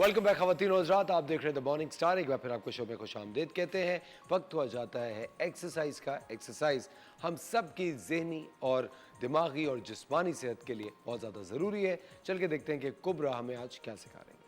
Welcome back ख़वातीन और हज़रात, आप देख रहे हैं द मॉर्निंग स्टार। एक बार फिर आपको शो में खुशामदीद कहते हैं। वक्त हुआ जाता है एक्सरसाइज का। एक्सरसाइज हम सब की ज़हनी और दिमागी और जिस्मानी सेहत के लिए बहुत ज़्यादा ज़रूरी है। चल के देखते हैं कि कुबरा हमें आज क्या सिखा रही है।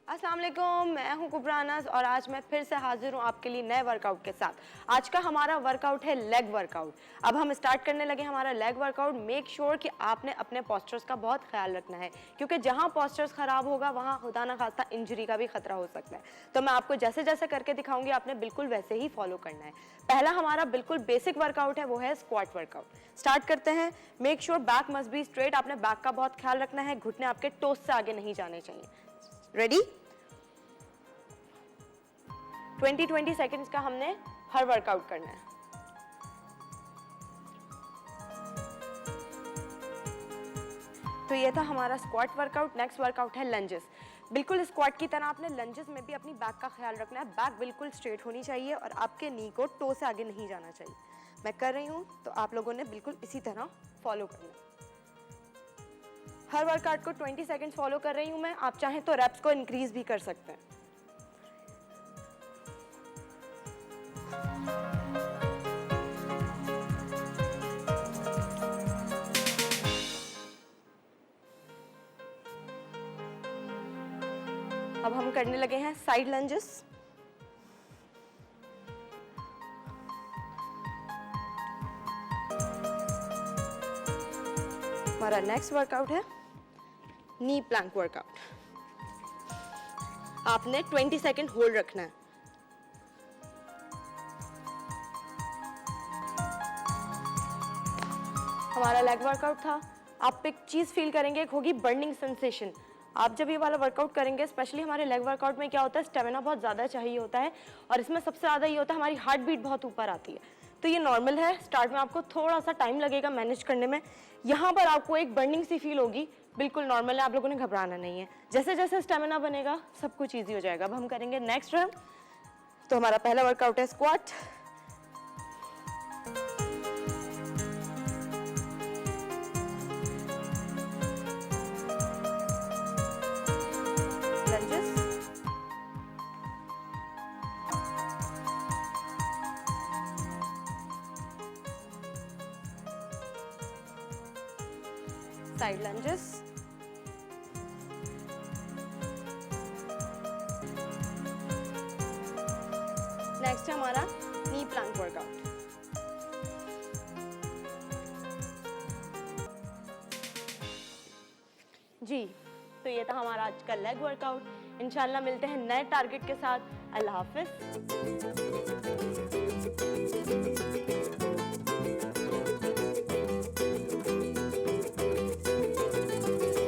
अस्सलाम वालेकुम, मैं हूं कुबरा अनस और आज मैं फिर से हाजिर हूं आपके लिए नए वर्कआउट के साथ। आज का हमारा वर्कआउट है लेग वर्कआउट। अब हम स्टार्ट करने लगे हमारा लेग वर्कआउट। मेक श्योर कि आपने अपने पोस्चर्स का बहुत ख्याल रखना है, क्योंकि जहां पोस्चर्स खराब होगा वहां खुदा ना खास्ता इंजरी का भी खतरा हो सकता है। तो मैं आपको जैसे जैसे करके दिखाऊंगी, आपने बिल्कुल वैसे ही फॉलो करना है। पहला हमारा बिल्कुल बेसिक वर्कआउट है, वो है स्क्वाट वर्कआउट। स्टार्ट करते हैं। Make sure back must be straight. आपने बैक का बहुत ख्याल रखना है, घुटने आपके टोस से आगे नहीं जाने चाहिए। रेडी? 20-20 सेकंड्स का हमने हर वर्कआउट करना है। तो ये था हमारा स्क्वाट वर्कआउट। नेक्स्ट वर्कआउट है लंजेस। बिल्कुल स्क्वाट की तरह आपने लंजेस में भी अपनी बैक का ख्याल रखना है। बैक बिल्कुल स्ट्रेट होनी चाहिए और आपके नी को टो से आगे नहीं जाना चाहिए। मैं कर रही हूँ तो आप लोगों ने बिल्कुल इसी तरह फॉलो करना है। हर वर्कआउट को 20 सेकंड्स फॉलो कर रही हूँ मैं। आप चाहें तो रेप्स को इंक्रीज भी कर सकते हैं। अब हम करने लगे हैं साइड लंजेस। हमारा नेक्स्ट वर्कआउट है नी प्लैंक वर्कआउट। आपने 20 सेकंड होल्ड रखना है। हमारा लेग वर्कआउट था। आप एक चीज फील करेंगे, एक होगी बर्निंग सेंसेशन। आप जब ये वाला वर्कआउट करेंगे, स्पेशली हमारे लेग वर्कआउट में क्या होता है, स्टेमिना बहुत ज़्यादा चाहिए होता है और इसमें सबसे ज़्यादा ये होता है हमारी हार्ट बीट बहुत ऊपर आती है। तो ये नॉर्मल है। स्टार्ट में आपको थोड़ा सा टाइम लगेगा मैनेज करने में। यहाँ पर आपको एक बर्निंग सी फील होगी, बिल्कुल नॉर्मल है, आप लोगों ने घबराना नहीं है। जैसे जैसे स्टेमिना बनेगा सब कुछ ईजी हो जाएगा। अब हम करेंगे नेक्स्ट रन। तो हमारा पहला वर्कआउट है स्क्वाट। Side lunges. नेक्स्ट है हमारा नी प्लैंक वर्कआउट। जी, तो ये था हमारा आज का लेग वर्कआउट। इंशाल्लाह मिलते हैं नए टारगेट के साथ। अल्लाह हाफिज।